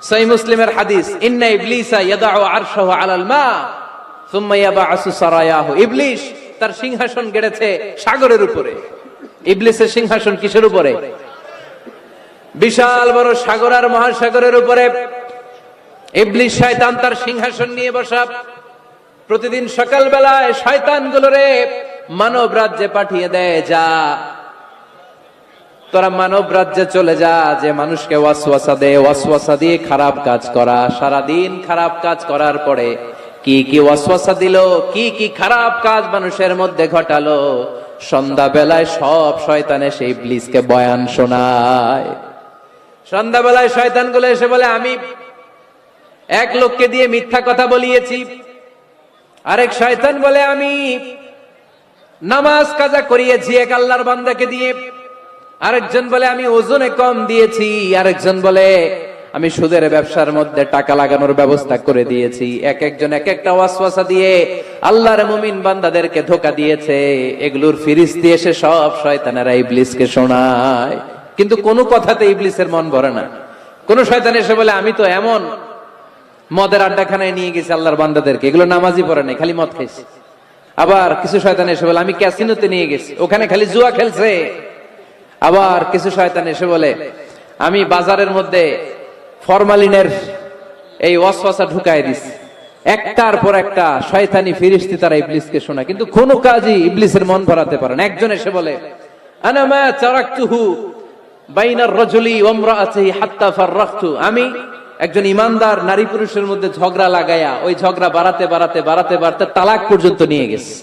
সহিহ মুসলিমের হাদিস, ইন্না ইবলিসা ইয়াদাউ আরশাহু আলাল মা সুম্মা ইয়াবআসু সারায়াহু। ইবলিস তার সিংহাসন গেড়েছে সাগরের উপরে। ইবলিসের সিংহাসন কিসের উপরে? বিশাল বড় সাগর আর মহাসাগরের উপরে ইবলিস শয়তান তার সিংহাসন নিয়ে বসা। প্রতিদিন সকাল বেলায় শয়তানগুলোরে মানব রাজ্যে পাঠিয়ে দেয়, যা তোরা মানব রাজ্যে চলে যা, যে মানুষকে ওয়াসওয়াসা দেয়, ওয়াসওয়াসা দিয়ে খারাপ কাজ করা। সারাদিন খারাপ কাজ করার পরে কি কি ওয়াসওয়াসা দিল, কি কি খারাপ কাজ মানুষের মধ্যে ঘটালো, সন্ধ্যা বেলায় সব শয়তান এসে ইবলিসকে বয়ান শোনায়। সন্ধ্যা বেলায় শয়তানগুলো এসে বলে, আমি এক লোককে দিয়ে মিথ্যা কথা বলিয়েছি। আরেক শয়তান বলে, আমি নামাজ কাজা করিয়েছি এক আল্লাহর বান্দাকে দিয়ে। আরেকজন বলে, আমি ওজনে কম দিয়েছি। আরেকজন বলে, আমি সুদের ব্যবসার মধ্যে টাকা লাগানোর ব্যবস্থা করে দিয়েছি। এক একজন এক একটা ওয়াসওয়াসা দিয়ে আল্লাহর মুমিন বান্দাদেরকে ধোঁকা দিয়েছে। এগুলোর ফিরিস্তি এসে সব শয়তানেরা ইবলিসকে শোনায়, কিন্তু কোনো কথাতে ইবলিসের মন ভরে না। কোন শয়তান এসে বলে, আমি তো এমন মদের আড্ডাখানায় নিয়ে গেছি আল্লাহর বান্দাদেরকে, এগুলো নামাজই পড়ে নাই, খালি মদ খাইছে। আবার কিছু শয়তান এসে বলে, আমি ক্যাসিনোতে নিয়ে গেছি, ওখানে খালি জুয়া খেলছে। আবার কিছু শয়তান এসে বলে, আমি বাজারের মধ্যে ফরমালিনের এই ওয়াসওয়াসা ঢুকায় দিছি। একটার পর একটা শয়তানি ফিরিস্তি তারা ইবলিসকে শোনায়, কিন্তু কোনো কাজই ইবলিসের মন ভরাতে পারে না। একজন এসে বলে, আনা মা তারাকতুহু বাইনার রাজুলি ওয়া ইমরাআতিহি হাত্তা ফাররাখতু। আমি একজন ইমানদার নারী পুরুষের মধ্যে ঝগড়া লাগায়া ওই ঝগড়া বাড়াতে বাড়াতে বাড়াতে বাড়াতে তালাক পর্যন্ত নিয়ে গেছে।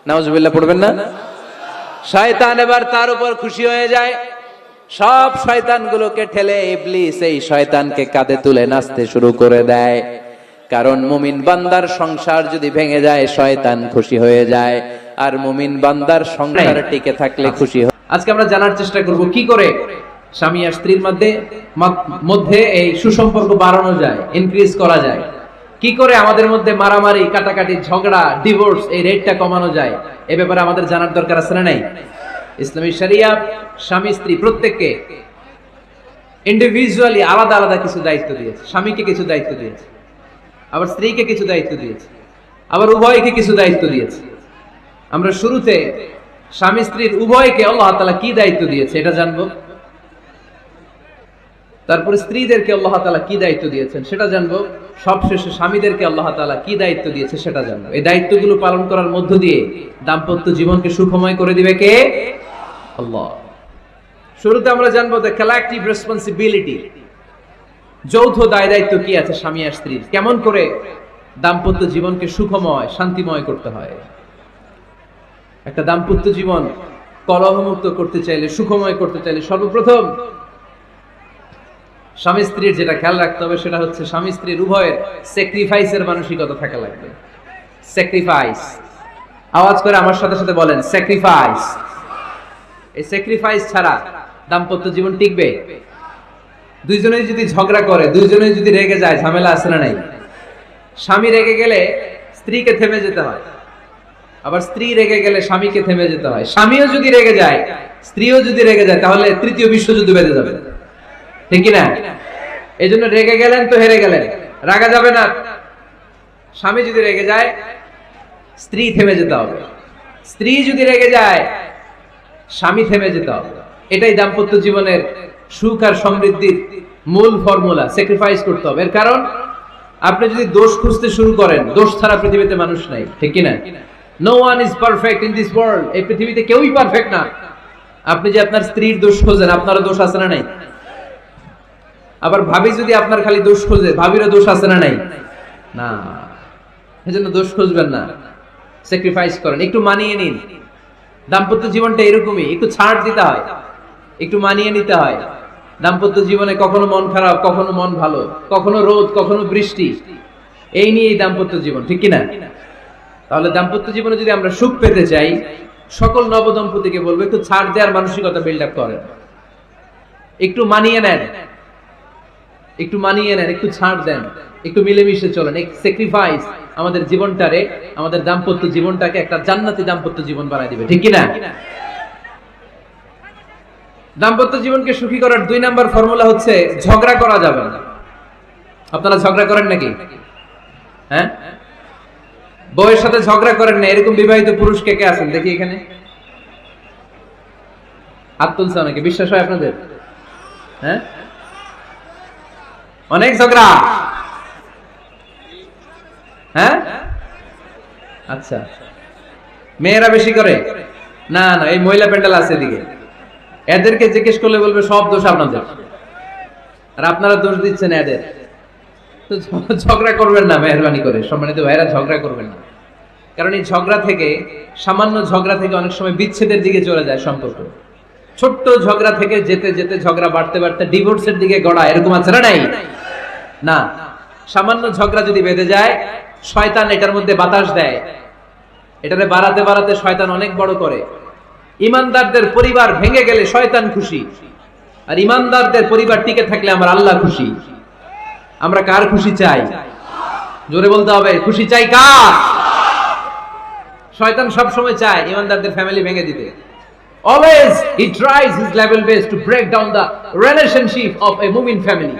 নাউজুবিল্লাহ পড়বেন না? শয়তান এবার তার উপর খুশি হয়ে যায়। সব শয়তানগুলোকে ঠেলে ইবলিস এই শয়তানকে কাঁধে তুলে নাচতে শুরু করে দেয়। কারণ মুমিন বান্দার সংসার যদি ভেঙে যায় শয়তান খুশি হয়ে যায়, আর মুমিন বান্দার সংসার টিকে থাকলে খুশি হয়। আজকে আমরা জানার চেষ্টা করব কি করে স্বামী আর স্ত্রীর মধ্যে এই সুসম্পর্ক বাড়ানো যায়, ইনক্রিজ করা যায়। কি করে আমাদের মধ্যে মারামারি, কাটাকাটি, ঝগড়া, ডিভোর্স এই রেটটা কমানো যায়। এ ব্যাপারে আমাদের জানার দরকার আছে না নাই? ইসলামী শরিয়া স্বামী স্ত্রী প্রত্যেককে ইন্ডিভিজুয়ালি আলাদা আলাদা কিছু দায়িত্ব দিয়েছে। স্বামীকে কিছু দায়িত্ব দিয়েছে, আবার স্ত্রীকে কিছু দায়িত্ব দিয়েছে, আবার উভয়কে কিছু দায়িত্ব দিয়েছে। আমরা শুরুতে স্বামী স্ত্রীর উভয়কে আল্লাহ তাআলা কি দায়িত্ব দিয়েছে এটা জানবো। তারপরে স্ত্রীদেরকে আল্লাহ তাআলা কি দায়িত্ব দিয়েছেন সেটা জানবো। সবশেষে স্বামীদেরকে আল্লাহ তাআলা কি দায়িত্ব দিয়েছে সেটা জানবো। এই দায়িত্বগুলো পালন করার মধ্য দিয়ে দাম্পত্য জীবনকে সুখময় করে দিবে কে? আল্লাহ। শুরুতে আমরা জানবো দ্য কালেক্টিভ রেসপন্সিবিলিটি, যৌথ দায় দায়িত্ব কি আছে স্বামী আর স্ত্রীর। কেমন করে দাম্পত্য জীবনকে সুখময় শান্তিময় করতে হয়। একটা দাম্পত্য জীবন কলহমুক্ত করতে চাইলে, সুখময় করতে চাইলে সর্বপ্রথম স্বামী স্ত্রীর যেটা খেয়াল রাখতে হবে সেটা হচ্ছে স্বামী স্ত্রীর উভয়ের স্যাক্রিফাইসের মানসিকতা থাকা লাগবে। স্যাক্রিফাইস, আওয়াজ করে আমার সাথে সাথে বলেন, স্যাক্রিফাইস। এই স্যাক্রিফাইস ছাড়া দাম্পত্য জীবন টিকবে? দুইজনেই যদি ঝগড়া করে, দুইজনেই যদি রেগে যায়, ঝামেলা আছে না নাই? স্বামী রেগে গেলে স্ত্রীকে থেমে যেতে হয়, আবার স্ত্রী রেগে গেলে স্বামীকে থেমে যেতে হয়। স্বামীও যদি রেগে যায়, স্ত্রীও যদি রেগে যায়, তাহলে তৃতীয় বিশ্বযুদ্ধ বেঁধে যাবে, ঠিক কি না? এই জন্য রেগে গেলেন তো হেরে গেলেন, রাগা যাবে না। স্বামী যদি রেগে যায়, স্ত্রী থেমে যেতে হবে। স্ত্রী যদি রেগে যায়, স্বামী থেমে যেতে হবে। এটাই দাম্পত্য জীবনের সুখ আর সমৃদ্ধির মূল ফর্মুলা। স্যাক্রিফাইস করতে হবে। এর কারণ আপনি যদি দোষ খুঁজতে শুরু করেন, দোষ ছাড়া পৃথিবীতে মানুষ নাই, ঠিক কি না? No one is perfect in this world. এই পৃথিবীতে কেউই পারফেক্ট না। আপনি যে আপনার স্ত্রীর দোষ খোঁজেন, আপনারও দোষ আছে না নাই? আবার ভাবি যদি আপনার খালি দোষ খোঁজে, ভাবিরও দোষ আছে না নাই? না। এজন্য দোষ খুঁজবেন না, স্যাক্রিফাইস করেন, একটু মানিয়ে নিন। দাম্পত্য জীবনটা এরকমই, একটু ছাড় দিতে হয়, একটু মানিয়ে নিতে হয়। দাম্পত্য জীবনে কখনো মন খারাপ, কখনো মন ভালো, কখনো রোদ, কখনো বৃষ্টি, এই নিয়েই দাম্পত্য জীবন, ঠিক কিনা? তাহলে দাম্পত্য জীবনে যদি আমরা সুখ পেতে চাই, সকল নবদম্পতিকে বলবো একটু ছাড় দেওয়ার মানসিকতা বিল্ড আপ করেন। একটু মানিয়ে নেন, একটু মানিয়ে নেন, একটু ছাড় দেন, একটু মিলেমিশে চলেন। এক স্যাক্রিফাইস আমাদের জীবনটারে, আমাদের দাম্পত্য জীবনটাকে একটা জান্নাতি দাম্পত্য জীবন বানায় দিবে, ঠিক কিনা? দাম্পত্য জীবনকে সুখী করার 2 নাম্বার ফর্মুলা হচ্ছে ঝগড়া করা যাবে না। আপনারা ঝগড়া করেন নাকি? হ্যাঁ, বউয়ের সাথে ঝগড়া করেন না এরকম বিবাহিত পুরুষ কে কে আছেন দেখি এখানে? হাত তুলছে অনেকে, বিশ্বাস হয় আপনাদের? হ্যাঁ, অনেক ঝগড়া। হ্যাঁ, আচ্ছা, মেয়েরা বেশি করে? না না, এই মহিলা প্যান্ডেল আছে এদিকে, এদেরকে জিজ্ঞেস করলে বলবে সব দোষ আপনাদের, আর আপনারা দোষ দিচ্ছেন এদের। তো ঝগড়া করবেন না মেহরবানি করে, সম্মানিত ভাইরা, ঝগড়া করবেন না। কারণ এই ঝগড়া থেকে, সামান্য ঝগড়া থেকে অনেক সময় বিচ্ছেদের দিকে চলে যায় সম্পর্ক। ছোট্ট ঝগড়া থেকে যেতে যেতে ঝগড়া বাড়তে বাড়তে ডিভোর্সের দিকে গড়া, এরকম আছে না? নাই না। সামান্য ঝগড়া যদি বেঁধে যায়, শয়তান এটার মধ্যে বাতাস দেয়, এটারে বাড়াতে বাড়াতে শয়তান অনেক বড় করে। ইমানদারদের পরিবার ভেঙে গেলে শয়তান খুশি, আর ইমানদারদের পরিবার টিকে থাকলে আমার আল্লাহ খুশি। আমরা কার খুশি চাই? জোরে বলতে হবে, খুশি চাই কার? শয়তান সব সময় চায় ইমানদারদের ফ্যামিলি ভেঙে দিতে। Always he tries his level best to break down the relationship of a mu'min family.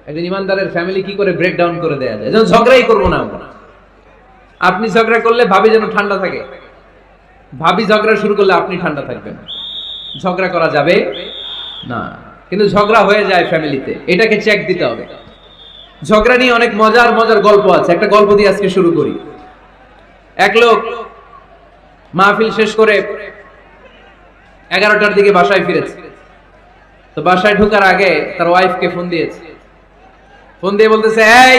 একজন ইমানদারের ফ্যামিলি কি করে ব্রেক ডাউন করে দেয়া যায়? যেন ঝগড়াই করবো না আমরা। আপনি ঝগড়া করলে ভাবি যেন ঠান্ডা থাকে, ভাবি ঝগড়া শুরু করলে আপনি ঠান্ডা থাকবেন। ঝগড়া করা যাবে না, কিন্তু ঝগড়া হয়ে যায় ফ্যামিলিতে, এটাকে চেক দিতে হবে। ঝগড়া নিয়ে অনেক মজার মজার গল্প আছে, একটা গল্প দিয়ে আজকে শুরু করি। এক লোক মাহফিল শেষ করে 11টার দিকে বাসায় ফিরেছে। তো বাসায় ঢোকার আগে তার ওয়াইফকে ফোন দিয়েছে, ফোন দিয়ে বলতেছে, এই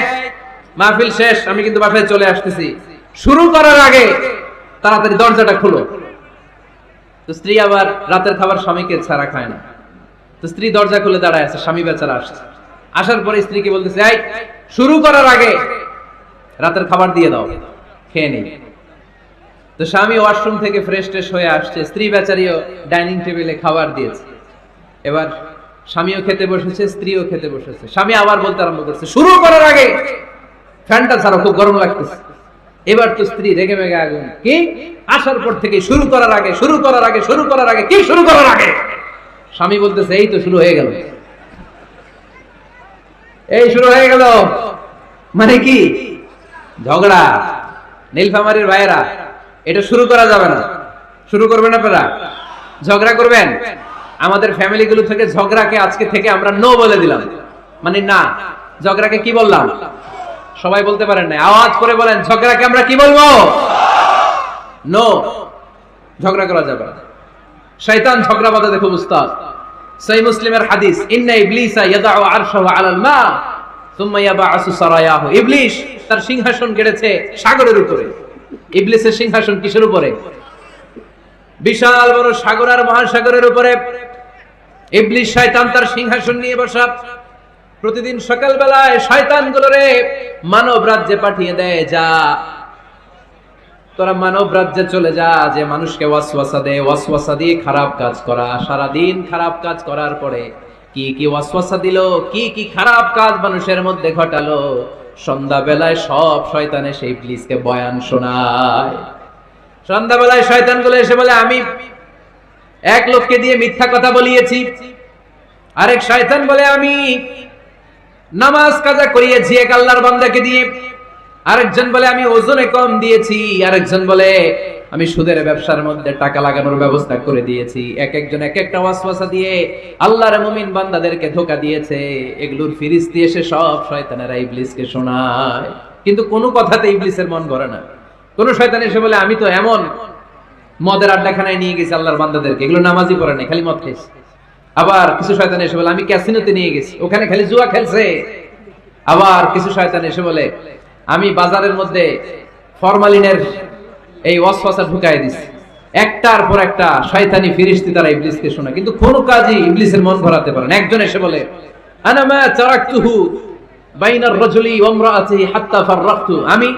মাহফিল শেষ, আমি কিন্তু বাসায় চলে আসতেছি, শুরু করার আগে তাড়াতাড়ি দরজাটা খুলো। তো স্ত্রী আবার রাতের খাবার স্বামীকে ছাড়া খায় না, তো স্ত্রী দরজা খুলে দাঁড়ায় আছে, স্বামী বেচারা আসছে। আসার পরে স্ত্রীকে বলতেছে, এই শুরু করার আগে রাতের খাবার দিয়ে দাও, খেয়ে নেই। তো স্বামী ওয়াশরুম থেকে ফ্রেশ ট্রেশ হয়ে আসছে, স্ত্রী বেচারিও ডাইনিং টেবিলে খাবার দিয়েছে। এবার স্বামীও খেতে বসেছে, স্ত্রীও খেতে বসেছে। স্বামী আবার বলতে আরম্ভ করছে, শুরু করার আগে ফ্যানটা ছাড়ো, খুব গরম লাগতেছে। এবার তো স্ত্রী রেগে মেগে আগুন, কি আসার পর থেকে শুরু করার আগে, শুরু করার আগে, শুরু করার আগে, কি শুরু করার আগে? স্বামী বলতেছে, এই তো শুরু হয়ে গেল, এই শুরু হয়ে গেল। মানে কি? ঝগড়া। নীলফামারীর ভাইয়েরা, এটা শুরু করা যাবে না। শুরু করবেন আপনারা? ঝগড়া করবেন? আমাদের ফ্যামিলি গুলো থেকে ঝগড়াকে আজকে থেকে আমরা নো বলে দিলাম। মানে না, ঝগড়াকে কি বললাম? সবাই বলতে পারেন না, আওয়াজ করে বলেন, ঝগড়াকে আমরা কি বলবো? নো। ঝগড়া করা যাবে না। শয়তান ঝগড়া বাঁধাতে খুব উস্তাদ। সহিহ মুসলিমের হাদিস, ইন্না ইবলিসা ইয়াদাউ আরশাহু আলাল মা সুম্মা ইয়াবআসু সারায়াহু। ইবলিস তার সিংহাসন গেড়েছে সাগরের উপরে। ইবলিসের সিংহাসন কিসের উপরে? বিশাল বড় সাগর আর মহাসাগরের উপরে ইবলিস শয়তান তার সিংহাসন নিয়ে বসা। প্রতিদিন সকালবেলায় শয়তানগুলোরে মানব রাজ্যে পাঠিয়ে দেয়, যা তোরা মানব রাজ্যে চলে যা, যে মানুষকে ওয়াসওয়াসা দেয়, ওয়াসওয়াসা দিয়ে খারাপ কাজ করা। সারা দিন খারাপ কাজ করার পরে কি কি ওয়াসওয়াসা দিল, কি কি খারাপ কাজ মানুষের মধ্যে ঘটালো, সন্ধ্যাবেলায় সব শয়তান এসে ইবলিসকে বয়ান শোনায়। সন্ধ্যাবেলায় শয়তানগুলো এসে বলে, আমি এক লোককে দিয়ে মিথ্যা কথা বলিয়েছি। আরেক শয়তান বলে, আমি নামাজ কাজা করিয়েছি এক আল্লাহর বান্দাকে দিয়ে। আরেকজন বলে, আমি ওজনে কম দিয়েছি। আরেকজন বলে, আমি সুদের ব্যবসার মধ্যে টাকা লাগানোর ব্যবস্থা করে দিয়েছি। এক একজন এক একটা ওয়াসওয়াসা দিয়ে আল্লাহর মুমিন বান্দাদেরকে ধোঁকা দিয়েছে। এগুলোর ফিরিস্তি এসে সব শয়তানেরা ইবলিসকে শোনায়, কিন্তু কোনো কথাতে ইবলিসের মন ভরে না। কোন শয়তান এসে বলে, আমি তো এমন মদের আড্ডাখানায় নিয়ে গেছি আল্লাহর বান্দাদেরকে, এগুলো নামাজই পড়ে নাই, খালি মদ খেয়েছে। আবার কিছু শয়তান এসে বলে, আমি ক্যাসিনোতে নিয়ে গেছি, ওখানে খালি জুয়া খেলছে। আবার কিছু শয়তান এসে বলে, আমি বাজারের মধ্যে ফরমালিনের এই ওয়াসওয়াসা ঢুকাই দিছি। একটার পর একটা শয়তানি ফিরিস্তি তারা ইবলিসকে শোনায়, কিন্তু কোনো কাজই ইবলিসের মন ভরাতে পারে না। একজন এসে বলে, আনা মা তারাকতুহু বাইনার রাজুলি ওয়া ইমরাআতিহি হাত্তা ফাররাকতু। আমি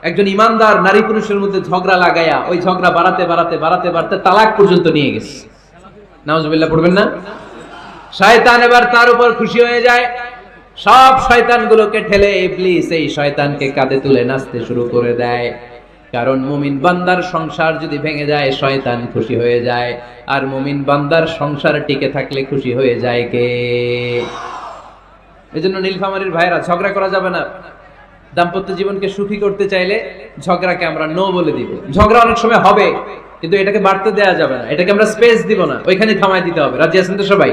একজন ইমানদার নারী পুরুষের মধ্যে ঝগড়া লাগায়া ওই ঝগড়া বাড়াতে বাড়াতে বাড়াতে বাড়াতে তালাক পর্যন্ত নিয়ে গেছে। নাউজুবিল্লাহ পড়বেন না? শয়তান এবার তার উপর খুশি হয়ে যায়। সব শয়তানগুলোকে ঠেলে ইবলিস এই শয়তানকে কাঁধে তুলে নাচতে শুরু করে দেয়। কারণ মুমিন বান্দার সংসার যদি ভেঙে যায় শয়তান খুশি হয়ে যায়, আর মুমিন বান্দার সংসার টিকে থাকলে খুশি হয়ে যায় কে? এজন্য নীলফামারীর ভাইরা ঝগড়া করা যাবে না। দাম্পত্য জীবনকে সুখী করতে চাইলে ঝগড়াকে আমরা নো বলে দিব। ঝগড়া অনেক সময় হবে, কিন্তু এটাকে বাড়তে দেওয়া যাবে না, এটাকে আমরা স্পেস দিব না, ওইখানে থামাই দিতে হবে। রাজি আছেন তো সবাই?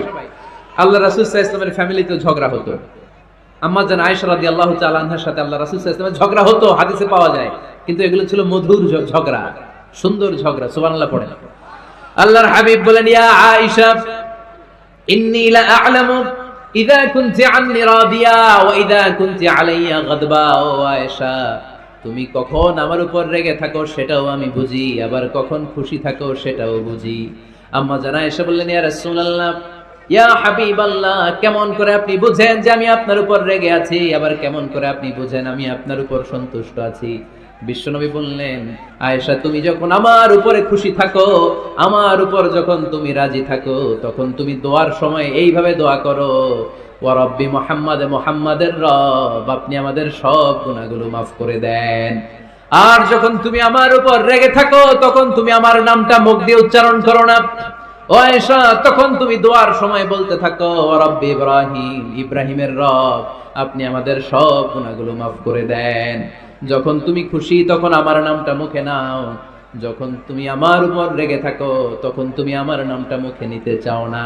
আল্লাহ রাসূল সাল্লাল্লাহু আলাইহি ওয়াসাল্লামের ফ্যামিলিতে ঝগড়া হতো। আম্মা জান আয়েশা রাদিয়াল্লাহু তাআলা আনহার সাথে আল্লাহ রাসূল সাল্লাল্লাহু আলাইহি ওয়াসাল্লামের ঝগড়া হতো, হাদিসে পাওয়া যায়, কিন্তু এগুলো ছিল মধুর ঝগড়া, সুন্দর ঝগড়া। সুবহানাল্লাহ পড়েন। আল্লাহর হাবিব বলেন, ইয়া আয়েশা ইন্নী লা আ'লামু ইযা কুনতি আন্নী রাদিয়া ওয়া ইযা কুনতি আলাইয়া গাদবা। ও আয়েশা, তুমি কখন আমার উপর রেগে থাকো সেটাও আমি বুঝি, আবার কখন খুশি থাকো সেটাও বুঝি। আম্মা জান আয়েশা বললেন, ইয়া রাসূলুল্লাহ, ইয়া হাবিবাল্লাহ, কেমন করে আপনি বুঝেন যে আমি আপনার উপর রেগে আছি, আবার কেমন করে আপনি বুঝেন আমি আপনার উপর সন্তুষ্ট আছি? বিশ্বনবী বললেন, আয়েশা, তুমি যখন আমার উপরে খুশি থাকো, আমার উপর যখন তুমি রাজি থাকো, তখন তুমি দোয়ার সময় এইভাবে দোয়া করো, ওয়া রব্বি মুহাম্মাদ, মুহাম্মাদের রব, আপনি আমাদের সব গুনাহগুলো মাফ করে দেন। আর যখন তুমি আমার উপর রেগে থাকো, তখন তুমি আমার নামটা মুখ দিয়ে উচ্চারণ করো না। ও আয়েশা, তখন তুমি দোয়ার সময় বলতে থাকো, ওয়া রব্বি ইব্রাহিম, ইব্রাহিমের রব, আপনি আমাদের সব গুনাহগুলো মাফ করে দেন। যখন তুমি খুশি তখন আমার নামটা মুখে নাও, যখন তুমি আমার উপর রেগে থাকো তখন তুমি আমার নামটা মুখে নিতে চাও না।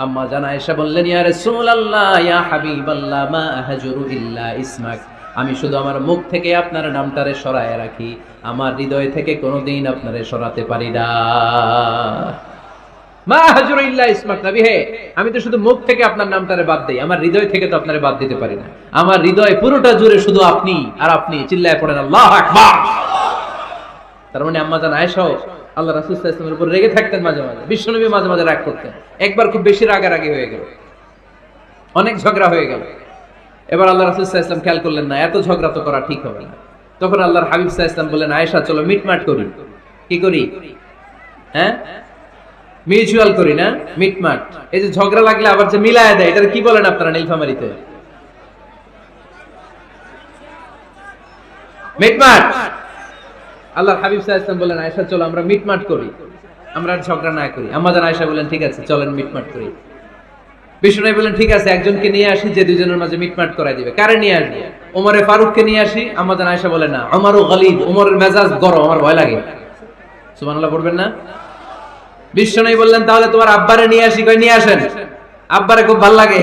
আম্মা জান আয়েশা বললেন, ইয়া রাসূলুল্লাহ, ইয়া হাবিবাল্লাহ, মা আহজুরু ইল্লা ইসমাক, আমি শুধু আমার মুখ থেকে আপনার নামটারে সরায় রাখি, আমার হৃদয় থেকে কোনোদিন আপনারে সরাতে পারি না। মা আহজুরু ইল্লা ইসমাক, নবী হে, আমি তো শুধু মুখ থেকে আপনার নামটারে বাদ দেই, আমার হৃদয় থেকে তো আপনারে বাদ দিতে পারি না। আমার হৃদয় পুরোটা জুড়ে শুধু আপনি আর আপনি। চিল্লায় পড়েন আল্লাহু আকবার। তার মানে আম্মা জান আয়েশাও আল্লাহ রাসূল সাল্লাল্লাহু আলাইহি ওয়াসাল্লামের উপর রেগে থাকতেন মাঝে মাঝে, বিশ্বনবী মাঝে মাঝে রাগ করতেন। একবার খুব বেশি রাগারাগি হয়ে গেল, অনেক ঝগড়া হয়ে গেল। এবার আল্লাহ রাসূল সাল্লাল্লাহু আলাইহি ওয়াসাল্লাম খেয়াল করলেন না, এত ঝগড়া তো করা ঠিক হবে না। তখন আল্লাহর হাবিব সাল্লাল্লাহু আলাইহি ওয়াসাল্লাম বললেন, আয়েশা, চলো মিটমাট করি। কি করি? হ্যাঁ, মিউচুয়াল করি না, মিটমাট। এই যে ঝগড়া লাগলে আবার যে মিলায় দেয়, এটা কি বলেন আপনারা নীলফামারীতে? মিটমাট। আল্লাহর হাবিব সাল্লাল্লাহু আলাইহি ওয়াসাল্লাম বলেন, আয়েশা, চলো আমরা মিটমাট করি, আমরা আর ঝগড়া না করি। আম্মা জান আয়েশা বলেন, ঠিক আছে, চলেন মিটমাট করি। বিষ্ণু বলেন, ঠিক আছে, একজনকে নিয়ে আসি যে দুজনের মাঝে মিটমাট করাই দিবে। কারে নিয়ে আসবো? ওমরে ফারুককে নিয়ে আসি। আম্মা জান আয়েশা বলেন, না, ওমরও গালিব, ওমরের মেজাজ গরম, আমার ভয় লাগে। সুবহানাল্লাহ পড়বেন না? বিষ্ণু বললেন, তাহলে তোমার আব্বারে নিয়ে আসি। কই, নিয়ে আসেন, আব্বারে খুব ভাল লাগে।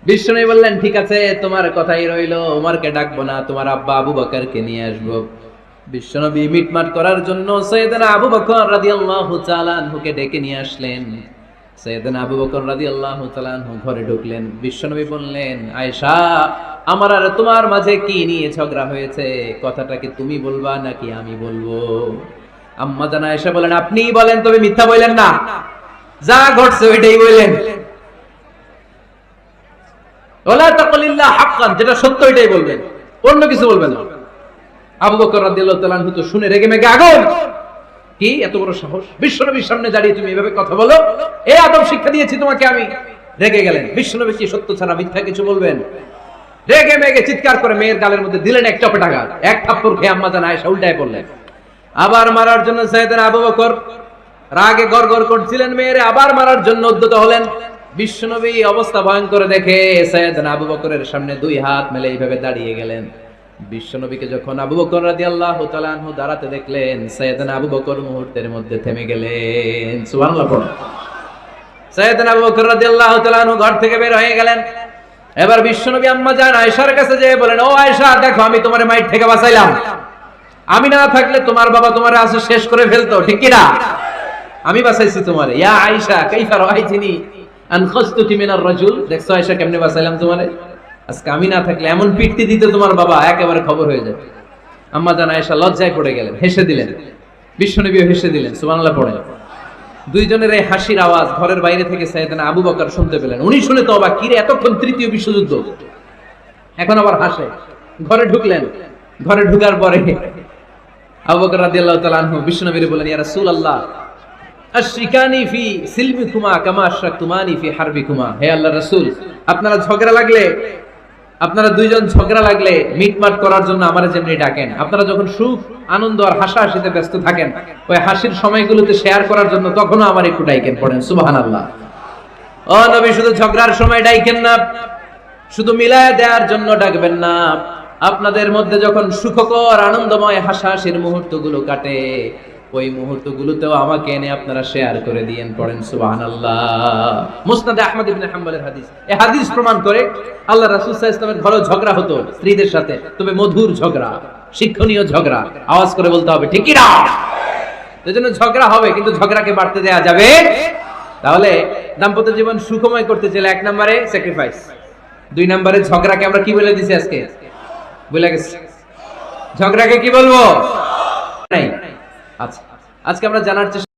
বিষ্ণু বললেন, ঠিক আছে, তোমার কথাই রইলো, ওমরকে ডাকবো না, তোমার আব্বা আবু বকরকে নিয়ে আসবো। বিশ্বনবী মিটমাট করার জন্য সাইয়েদনা আবু বকর রাদিয়াল্লাহু তাআলা আনহুকে ডেকে নিয়ে আসলেন। সাইয়েদনা আবু বকর রাদিয়াল্লাহু তাআলা আনহু ঘরে ঢুকলেন। বিশ্বনবী বললেন, আয়েশা, আমার আর তোমার মাঝে কি নিয়ে ঝগড়া হয়েছে? কথাটা কি তুমি বলবা নাকি আমি বলবো? আম্মা জান আয়েশা বলেন, আপনিই বলেন, তবে মিথ্যা বললেন না, যা ঘটছে ওইটাই বললেন। ওয়ালা তাকুলিল্লাহ হাক্কান, যেটা সত্য ওইটাই বলবেন, অন্য কিছু বলবেন না। আবু বকর রাদিয়াল্লাহু তাআলা আনহু তো শুনে রেগে মেগে আগুন। কি এত বড় সাহস, বিশ্বনবীর সামনে দাঁড়িয়ে তুমি এভাবে কথা বলো? এই আদব শিক্ষা দিয়েছি তোমাকে আমি। রেগে গেলেন। বিশ্বনবী কি সত্য ছাড়া মিথ্যা কিছু বলবেন? রেগে মেগে চিৎকার করে মেয়ের গালের মধ্যে দিলেন এক চপেটাঘাত। এক থাপ্পড় খেয়ে আম্মা জান আয়েশা উল্টায় পড়লেন। আবার মারার জন্য সাইয়েদনা আবু বকর রাগে গড়গড় করছিলেন, মেয়েরে আবার মারার জন্য উদ্যত হলেন। বিশ্বনবী অবস্থা ভয়ঙ্কর দেখে সাইয়েদনা আবু বকরের সামনে দুই হাত মেলে এইভাবে দাঁড়িয়ে গেলেন। বিশ্বনবীকে যখন আবু বকর রাদিয়াল্লাহু তাআলা আনহু দাঁড়াতে দেখলেন, সাইয়েদনা আবু বকর মুহূর্তের মধ্যে থেমে গেলেন। সুবহানাল্লাহ পড়ুন। সাইয়েদনা আবু বকর রাদিয়াল্লাহু তাআলা আনহু ঘর থেকে বের হয়ে গেলেন। এবার বিশ্বনবী আম্মা জান আয়েশার কাছে যেয়ে বলেন, ও আয়েশা, দেখো, আমি তোমারে মাইর থেকে বাঁচাইলাম। আমি না থাকলে তোমার বাবা তোমারে আজ শেষ করে ফেলতো, ঠিক কি না? আমি বাঁচাইছি তোমারে। ইয়া আয়েশা, কাইফা রাআইতিনি আনখাসতুকি মিনার রাজুল, দেখছো আয়েশা কেমনে বাঁচাইলাম তোমারে? আজকে আমি না থাকলে এমন পিটতি দিতে তোমার বাবা, একেবারে খবর হয়ে যাবে। আম্মা জান আয়েশা লজ্জায় পড়ে গেলেন, হেসে দিলেন। বিশ্বনবীও হেসে দিলেন। সুবহানাল্লাহ পড়েন। দুইজনের এই হাসির আওয়াজ ঘরের বাইরে থেকে সাইয়েদনা আবু বকর শুনতে পেলেন। উনি শুনে তো অবাক, কিরে, এতক্ষণ তৃতীয় বিশ্বযুদ্ধ, এখন আবার হাসে। ঘরে ঢুকলেন। ঘরে ঢুকার পরে আবু বকর রাদিয়াল্লাহু তাআলা আনহু বিশ্বনবীকে বলেন, ইয়া রাসূলুল্লাহ, আশরিকানি ফি সিলমিকুমা কামা আশরাকতুমানি ফি হারবিকুমা। হে আল্লাহর রাসূল, আপনারা ঝগড়া লাগলে, আপনারা দুইজন ঝগড়া লাগলে মিটমাট করার জন্য আমারে যেমনি ডাকেন, আপনারা যখন সুখ আনন্দ আর হাসাহাসিতে ব্যস্ত থাকেন, ওই হাসির সময়গুলোতে শেয়ার করার জন্য তখনও আমার একটু ডাইকেন। পড়েন সুবহানাল্লাহ। ও নবী, শুধু ঝগড়ার সময় ডাইকেন না, শুধু মিলায় দেওয়ার জন্য ডাকবেন না। আপনাদের মধ্যে যখন সুখকর আনন্দময় হাসাহাসির মুহূর্তগুলো কাটে, ওই মুহূর্তগুলোতেও আমাকে এনে আপনারা শেয়ার করে দিয়েন। পড়েন সুবহানাল্লাহ। মুসনাদে আহমদ ইবনে হাম্বলের হাদিস। এই হাদিস প্রমাণ করে আল্লাহ রাসূল সাল্লাল্লাহু আলাইহি ওয়াসাল্লামের ঘরেও ঝগড়া হতো স্ত্রীদের সাথে, তবে মধুর ঝগড়া, শিক্ষণীয় ঝগড়া। আওয়াজ করে বলতে হবে ঠিক কি না? এজন্য ঝগড়া হবে, কিন্তু ঝগড়াকে বাড়তে দেয়া যাবে। তাহলে দাম্পত্য জীবন সুখময় করতে চাইলে 1 নম্বরে স্যাক্রিফাইস, 2 নম্বরে ঝগড়াকে আমরা কি বলে দিছি আজকে? বলে গেছি ঝগড়াকে কি বলবো? নাই। আচ্ছা, আজকে আমরা জানার চেষ্টা